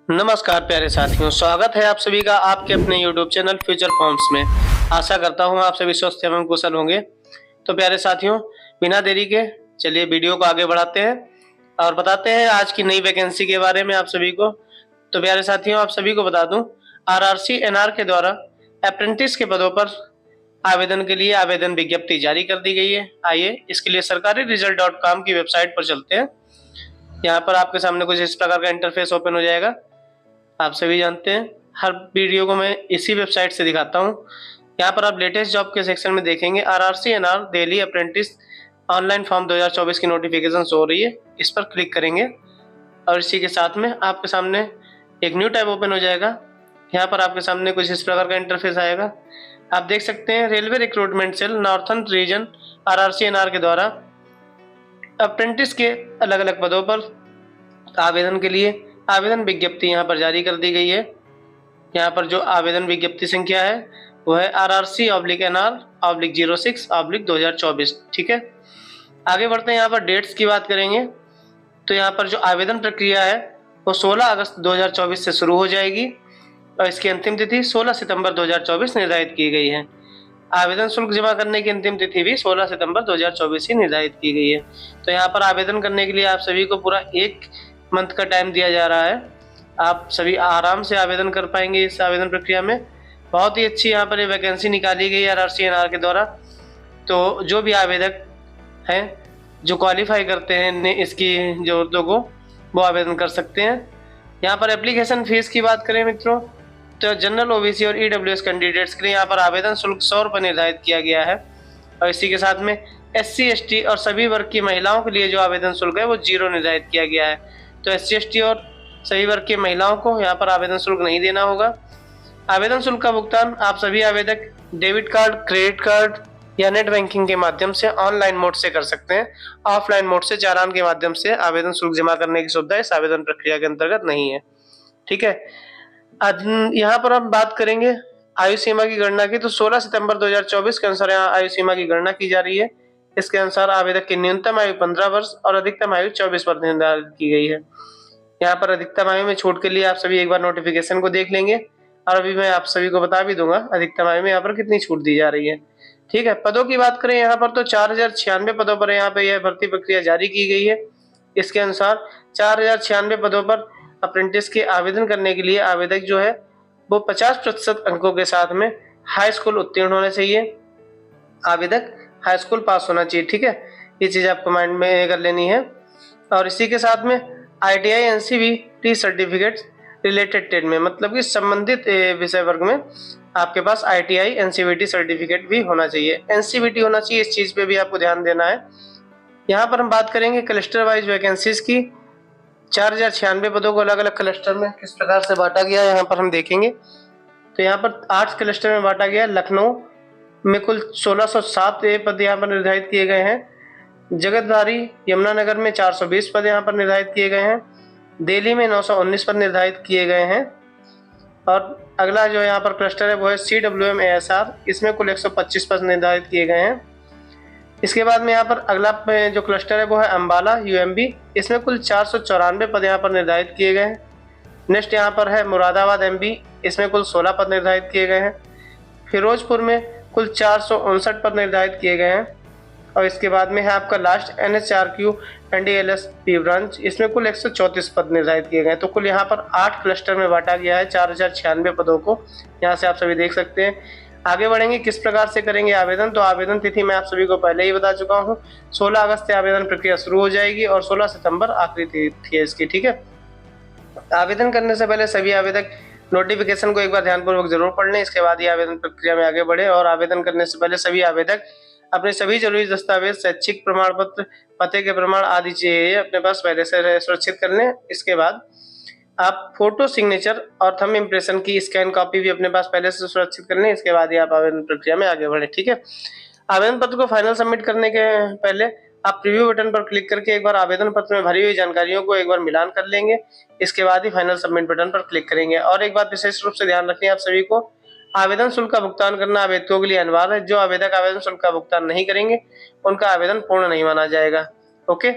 नमस्कार प्यारे साथियों, स्वागत है आप सभी का आपके अपने YouTube चैनल फ्यूचर फॉर्म्स में। आशा करता हूँ आप सभी स्वस्थ एवं कुशल होंगे। तो प्यारे साथियों, बिना देरी के चलिए वीडियो को आगे बढ़ाते हैं और बताते हैं आज की नई वैकेंसी के बारे में आप सभी को। तो प्यारे साथियों, आप सभी को बता दूं, आरआरसी एनआर के द्वारा अप्रेंटिस के पदों पर आवेदन के लिए आवेदन विज्ञप्ति जारी कर दी गई है। आइए इसके लिए सरकारी रिजल्ट.com की वेबसाइट पर चलते हैं। यहाँ पर आपके सामने कुछ इस प्रकार का इंटरफेस ओपन हो जाएगा। आप सभी जानते हैं हर वीडियो को मैं इसी वेबसाइट से दिखाता हूँ। यहाँ पर आप लेटेस्ट जॉब के सेक्शन में देखेंगे RRC NR Delhi apprentice online form 2024 की नोटिफिकेशन हो रही है। इस पर क्लिक करेंगे और इसी के साथ में आपके सामने एक न्यू टैब ओपन हो जाएगा। यहाँ पर आपके सामने कुछ इस प्रकार का इंटरफेस आएगा। आप देख सकते हैं railway recruitment cell northern region RRC NR के द्वारा अप्रेंटिस के अलग अलग पदों पर आवेदन के लिए आवेदन विज्ञप्ति यहाँ पर जारी कर दी गई है। यहाँ पर जो आवेदन विज्ञप्ति संख्या है वो है RRC/NR/06/2024। ठीक है, आगे बढ़ते हैं। यहाँ पर डेट्स की बात करेंगे तो यहाँ पर जो आवेदन प्रक्रिया है वो 16 अगस्त 2024 से शुरू हो जाएगी और इसकी अंतिम तिथि 16 सितंबर 2024 निर्धारित की गई है। आवेदन शुल्क जमा करने की अंतिम तिथि भी 16 सितंबर 2024 ही निर्धारित की गई है। तो यहाँ पर आवेदन करने के लिए आप सभी को पूरा 1 मंथ का टाइम दिया जा रहा है। आप सभी आराम से आवेदन कर पाएंगे इस आवेदन प्रक्रिया में। बहुत ही अच्छी यहाँ पर ये वैकेंसी निकाली गई है आरआरसी एनआर के द्वारा। तो जो भी आवेदक हैं जो क्वालिफाई करते हैं इसकी जरूरतों को, वो आवेदन कर सकते हैं। यहाँ पर एप्लीकेशन फीस की बात करें मित्रों तो जनरल ओबीसी और ईडब्ल्यूएस कैंडिडेट्स के लिए यहाँ पर आवेदन शुल्क 100 रुपये निर्धारित किया गया है और इसी के साथ में SC ST और सभी वर्ग की महिलाओं के लिए जो आवेदन शुल्क है वो 0 निर्धारित किया गया है। तो SC ST और सभी वर्ग की महिलाओं को यहाँ पर आवेदन शुल्क नहीं देना होगा। आवेदन शुल्क का भुगतान आप सभी आवेदक डेबिट कार्ड, क्रेडिट कार्ड या नेट बैंकिंग के माध्यम से ऑनलाइन मोड से कर सकते हैं। ऑफलाइन मोड से चालान के माध्यम से आवेदन शुल्क जमा करने की सुविधा इस आवेदन प्रक्रिया के अंतर्गत नहीं है। ठीक है, यहाँ पर हम बात करेंगे आयु सीमा की गणना की। तो 16 सितंबर 2024 के अनुसार यहाँ आयु सीमा की गणना की जा रही है। इसके अनुसार आवेदक की न्यूनतम आयु 15 वर्ष और अधिकतम आयु 24 वर्ष निर्धारित की गई है। यहाँ पर अधिकतम आयु में छूट के लिए आप सभी एक बार नोटिफिकेशन को देख लेंगे और अभी मैं आप सभी को बता भी दूंगा अधिकतम आयु में यहाँ पर कितनी छूट दी जा रही है। ठीक है, पदों की बात करें यहाँ पर तो 4096 पदों पर यहाँ पे यह भर्ती प्रक्रिया जारी की गई है। इसके अनुसार 4096 पदों पर अप्रेंटिस के आवेदन करने के लिए आवेदक जो है वो 50% अंकों के साथ में हाई स्कूल उत्तीर्ण होना चाहिए। आवेदक हाई स्कूल पास होना चाहिए। ठीक है, ये चीज आपको माइंड में कर लेनी है। और इसी के साथ में ITI NCVT certificate related trade में, मतलब कि संबंधित विषय वर्ग में आपके पास ITI NCVT सर्टिफिकेट भी होना चाहिए। NCVT होना चाहिए, इस चीज पे भी आपको ध्यान देना है। यहाँ पर हम बात करेंगे क्लस्टर वाइज वैकेंसीज की। 4096 पदों को अलग अलग क्लस्टर में किस प्रकार से बांटा गया है यहाँ पर हम देखेंगे। तो यहाँ पर 8 क्लस्टर में बांटा गया। लखनऊ में कुल 1607 पद यहाँ पर निर्धारित किए गए हैं। जगतधारी यमुनानगर में 420 पद यहाँ पर निर्धारित किए गए हैं। दिल्ली में 919 पद निर्धारित किए गए हैं। और अगला जो यहाँ पर क्लस्टर है वो है CWM ASR, इसमें कुल 125 पद निर्धारित किए गए हैं। इसके बाद में यहाँ पर अगला जो क्लस्टर है वो है अम्बाला UMB, इसमें कुल 494 पद यहाँ पर निर्धारित किए गए हैं। नेक्स्ट यहाँ पर है मुरादाबाद MB, इसमें कुल 16 पद निर्धारित किए गए हैं। फिरोजपुर में कुल 459 पद निर्धारित किए गए हैं। और इसके बाद में है आपका लास्ट NHRQ NDLSP ब्रांच, इसमें कुल 134 पद निर्धारित किए गए। तो कुल यहाँ पर 8 क्लस्टर में बांटा गया है 4096 पदों को। यहाँ से आप सभी देख सकते हैं। आगे बढ़ेंगे किस प्रकार से करेंगे आवेदन। तो आवेदन तिथि मैं आप सभी को पहले ही बता चुका हूँ, 16 अगस्त से आवेदन प्रक्रिया शुरू हो जाएगी और 16 सितंबर आखिरी तिथि है इसकी। ठीक है, आवेदन करने से पहले सभी आवेदक नोटिफिकेशन को एक बार ध्यानपूर्वक जरूर पढ़ लें, इसके बाद ही आवेदन प्रक्रिया में आगे बढ़े। और आवेदन करने से पहले सभी आवेदक अपने सभी जरूरी दस्तावेज, शैक्षिक प्रमाण पत्र, पते के प्रमाण आदि चाहिए अपने पास पहले से सुरक्षित कर लें। इसके बाद आप फोटो सिग्नेचर और थंब इम्प्रेशन की स्कैन कॉपी भी अपने पास पहले से सुरक्षित कर लें। इसके बाद ही आप आवेदन प्रक्रिया में आगे बढ़े। ठीक है, आवेदन पत्र को फाइनल सबमिट करने के पहले आप प्रीव्यू बटन पर क्लिक करके एक बार आवेदन पत्र में भरी हुई जानकारियों को एक बार मिलान कर लेंगे। इसके बाद ही फाइनल सबमिट बटन पर क्लिक करेंगे। और एक बात विशेष रूप से ध्यान रखनी है आप सभी को, आवेदन शुल्क का भुगतान करना आवेदकों के लिए अनिवार्य है। जो आवेदक आवेदन शुल्क का भुगतान नहीं करेंगे उनका आवेदन पूर्ण नहीं माना जाएगा। ओके,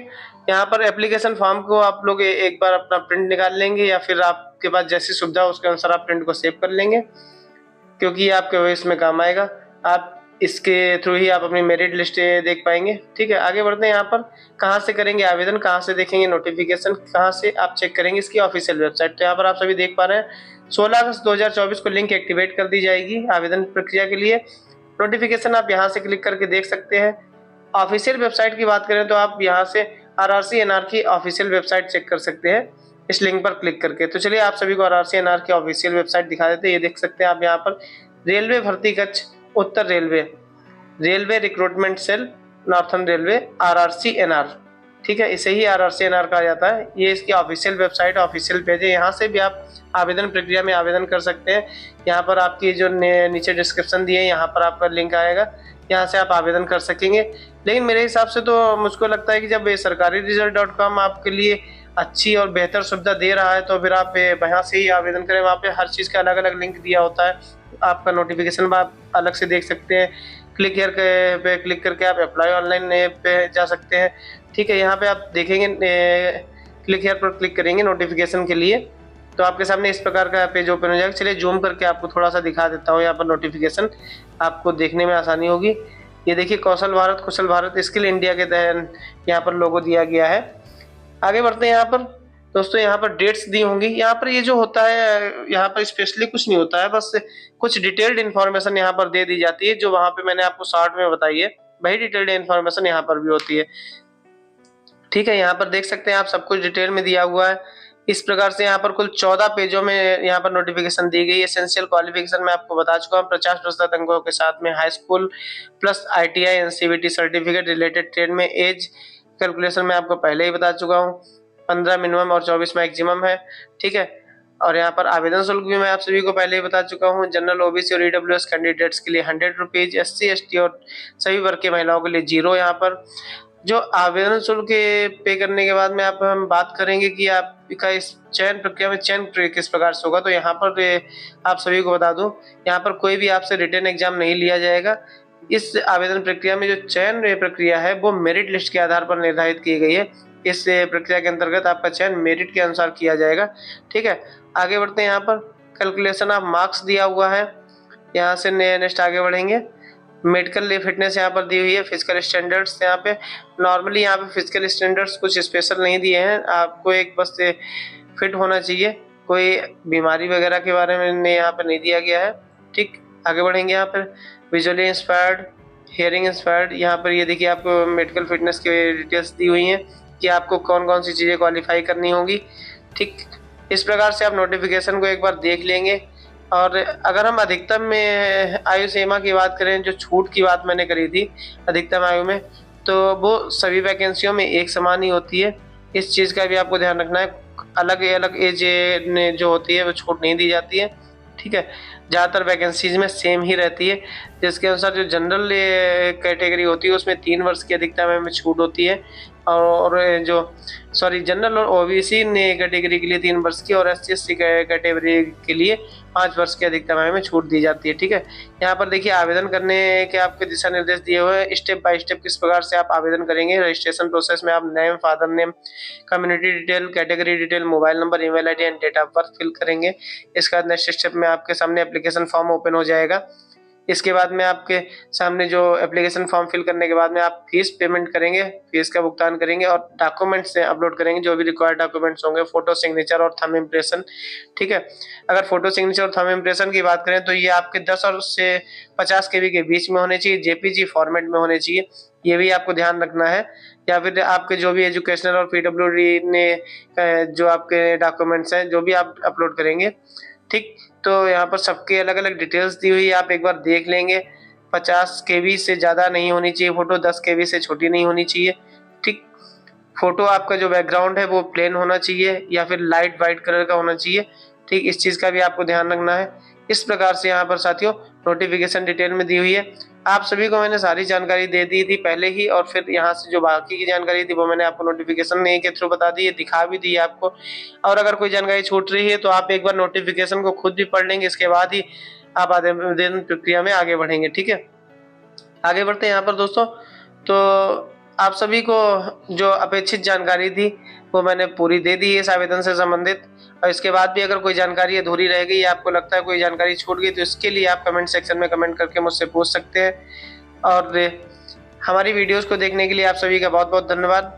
यहाँ पर एप्लीकेशन फॉर्म को आप लोग एक बार अपना प्रिंट निकाल लेंगे, या फिर आपके पास जैसी सुविधा हो उसके अनुसार आप प्रिंट को सेव कर लेंगे, क्योंकि ये आपके भविष्य में काम आएगा। आप इसके थ्रू ही आप अपनी मेरिट लिस्ट देख पाएंगे। ठीक है, आगे बढ़ते हैं। यहाँ पर कहाँ से करेंगे आवेदन, कहाँ से देखेंगे नोटिफिकेशन, कहाँ से आप चेक करेंगे इसकी ऑफिशियल वेबसाइट। तो यहाँ पर आप सभी देख पा रहे हैं 16 अगस्त 2024 को लिंक एक्टिवेट कर दी जाएगी आवेदन प्रक्रिया के लिए। नोटिफिकेशन आप यहाँ से क्लिक करके देख सकते हैं। ऑफिशियल वेबसाइट की बात करें तो आप यहाँ से RRC-NR की ऑफिशियल वेबसाइट चेक कर सकते हैं इस लिंक पर क्लिक करके। तो चलिए आप सभी को RRC-NR की ऑफिशियल वेबसाइट दिखा देते हैं। ये देख सकते हैं आप यहाँ पर रेलवे भर्ती कक्ष उत्तर railway, railway recruitment cell northern railway, RRC-NR। ठीक है, इसे ही RRC-NR कहा जाता है। ये इसकी ऑफिशियल वेबसाइट, ऑफिशियल पेज है। यहाँ से भी आप आवेदन प्रक्रिया में आवेदन कर सकते हैं। यहाँ पर आपकी जो नीचे डिस्क्रिप्शन दी है, यहाँ पर आपका लिंक आएगा, यहाँ से आप आवेदन कर सकेंगे। लेकिन मेरे हिसाब से तो मुझको लगता है कि जब सरकारी रिजल्ट.com आपके लिए अच्छी और बेहतर सुविधा दे रहा है तो फिर आप वहाँ से ही आवेदन करें। वहाँ पे हर चीज़ का अलग अलग लिंक दिया होता है, आपका नोटिफिकेशन आप अलग से देख सकते हैं। क्लिक हियर पे क्लिक करके आप अप्लाई ऑनलाइन पे जा सकते हैं। ठीक है, यहाँ पे आप देखेंगे क्लिक हियर पर क्लिक करेंगे नोटिफिकेशन के लिए, तो आपके सामने इस प्रकार का पेज ओपन हो जाएगा। चलिए जूम करके आपको थोड़ा सा दिखा देता हूँ। यहाँ पर नोटिफिकेशन आपको देखने में आसानी होगी। ये देखिए कौशल भारत, कुशल भारत, स्किल इंडिया के तहत यहाँ पर लोगो दिया गया है। आगे बढ़ते हैं। यहाँ पर दोस्तों यहाँ पर डेट्स दी होंगी। यहाँ पर ये जो होता है, यहाँ पर स्पेशली कुछ नहीं होता है, बस कुछ डिटेल्ड इन्फॉर्मेशन यहाँ पर दे दी जाती है, जो वहाँ पे मैंने आपको शॉर्ट में बताई है वही डिटेल्ड इन्फॉर्मेशन यहाँ पर भी होती है। ठीक है, यहाँ पर देख सकते हैं आप सब कुछ डिटेल में दिया हुआ है। इस प्रकार से यहाँ पर कुल 14 पेजों में यहाँ पर नोटिफिकेशन दी गई। एसेंशियल क्वालिफिकेशन मैं आपको बता चुका हूँ, 50% अंकों के साथ में high school plus ITI NCVT certificate related trade में। एज कैलकुलेशन मैं आपको पहले ही बता चुका हूँ, 15 मिनिमम और 24 मैक्सिमम है। ठीक है, और यहाँ पर आवेदन शुल्क भी मैं आप सभी को पहले ही बता चुका हूँ। जनरल OBC और EWS कैंडिडेट्स के लिए 100 रुपीज, SC ST और सभी वर्ग की महिलाओं के लिए 0। यहाँ पर जो आवेदन शुल्क पे करने के बाद में हम बात करेंगे कि आपका इस चयन प्रक्रिया में चयन किस प्रकार से होगा। तो यहाँ पर आप सभी को बता दूं, यहाँ पर कोई भी आपसे रिटन एग्जाम नहीं लिया जाएगा। इस आवेदन प्रक्रिया में जो चयन प्रक्रिया है वो मेरिट लिस्ट के आधार पर निर्धारित की गई है। इस प्रक्रिया के अंतर्गत आपका चयन मेरिट के अनुसार किया जाएगा। ठीक है, आगे बढ़ते हैं। यहाँ पर कैलकुलेशन ऑफ मार्क्स दिया हुआ है। यहाँ से नेक्स्ट आगे बढ़ेंगे। मेडिकल फिटनेस यहाँ पर दी हुई है। फिजिकल स्टैंडर्ड्स यहाँ पे नॉर्मली यहाँ पे फिजिकल स्टैंडर्ड्स कुछ स्पेशल नहीं दिए हैं, आपको एक बस फिट होना चाहिए, कोई बीमारी वगैरह के बारे में यहाँ पे नहीं दिया गया है। ठीक, आगे बढ़ेंगे। यहाँ पर विजुअली इंस्पायर्ड, हियरिंग इंस्पायर्ड, यहाँ पर ये देखिए आपको मेडिकल फिटनेस की डिटेल्स दी हुई हैं कि आपको कौन कौन सी चीज़ें क्वालिफाई करनी होगी। ठीक, इस प्रकार से आप नोटिफिकेशन को एक बार देख लेंगे। और अगर हम अधिकतम में आयु सीमा की बात करें, जो छूट की बात मैंने करी थी अधिकतम आयु में, तो वो सभी वैकेंसियों में एक समान ही होती है। इस चीज़ का भी आपको ध्यान रखना है, अलग अलग एज ने जो होती है वो छूट नहीं दी जाती है। ठीक है, ज़्यादातर वैकेंसीज में सेम ही रहती है, जिसके अनुसार जो जनरल कैटेगरी होती है उसमें 3 वर्ष की अधिकतम आयु में छूट होती है, और जो जनरल और OBC कैटेगरी के लिए 3 वर्ष की, और SC ST कैटेगरी के लिए 5 वर्ष की अधिकतम आयु में छूट दी जाती है। ठीक है, यहाँ पर देखिए आवेदन करने के आपके दिशा निर्देश दिए हुए हैं, स्टेप बाय स्टेप किस प्रकार से आप आवेदन करेंगे। रजिस्ट्रेशन प्रोसेस में आप name, father name, community detail, category detail, mobile number, email ID and date of birth fill करेंगे। इसका नेक्स्ट स्टेप में आपके सामने एप्लीकेशन फॉर्म ओपन हो जाएगा। इसके बाद में आपके सामने जो एप्लीकेशन फॉर्म फिल करने के बाद में आप फीस पेमेंट करेंगे, फीस का भुगतान करेंगे और डॉक्यूमेंट्स अपलोड करेंगे, जो भी रिक्वायर्ड डॉक्यूमेंट्स होंगे, फोटो, सिग्नेचर और थंब इम्प्रेशन। ठीक है, अगर फोटो, सिग्नेचर और थंब इम्प्रेशन की बात करें तो ये आपके 10 और से 50 KB के बीच में होने चाहिए, JPG फॉर्मेट में होने चाहिए, ये भी आपको ध्यान रखना है। या फिर आपके जो भी एजुकेशनल और PWD ने जो आपके डॉक्यूमेंट्स हैं जो भी आप अपलोड करेंगे। ठीक, तो यहाँ पर सबके अलग अलग डिटेल्स दी हुई है, आप एक बार देख लेंगे। 50 KB से ज़्यादा नहीं होनी चाहिए फोटो, 10 KB से छोटी नहीं होनी चाहिए। ठीक, फोटो आपका जो बैकग्राउंड है वो प्लेन होना चाहिए या फिर लाइट वाइट कलर का होना चाहिए। ठीक, इस चीज़ का भी आपको ध्यान रखना है। इस प्रकार से यहाँ पर साथियों नोटिफिकेशन डिटेल में दी हुई है। आप सभी को मैंने सारी जानकारी दे दी थी पहले ही, और फिर यहाँ से जो बाकी की जानकारी थी वो मैंने आपको नोटिफिकेशन के थ्रू बता दी है, दिखा भी दी है आपको। और अगर कोई जानकारी छूट रही है तो आप एक बार नोटिफिकेशन को खुद भी पढ़ लेंगे, इसके बाद ही आप आवेदन प्रक्रिया में आगे बढ़ेंगे। ठीक है, आगे बढ़ते हैं यहाँ पर दोस्तों। तो आप सभी को जो अपेक्षित जानकारी थी वो मैंने पूरी दे दी है इस आवेदन से संबंधित। और इसके बाद भी अगर कोई जानकारी अधूरी रह गई या आपको लगता है कोई जानकारी छूट गई तो इसके लिए आप कमेंट सेक्शन में कमेंट करके मुझसे पूछ सकते हैं। और हमारी वीडियोस को देखने के लिए आप सभी का बहुत बहुत धन्यवाद।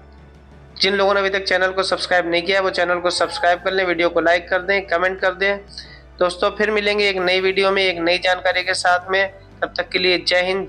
जिन लोगों ने अभी तक चैनल को सब्सक्राइब नहीं किया है वो चैनल को सब्सक्राइब कर लें, वीडियो को लाइक कर दें, कमेंट कर दें। दोस्तों फिर मिलेंगे एक नई वीडियो में एक नई जानकारी के साथ में। तब तक के लिए जय हिंद।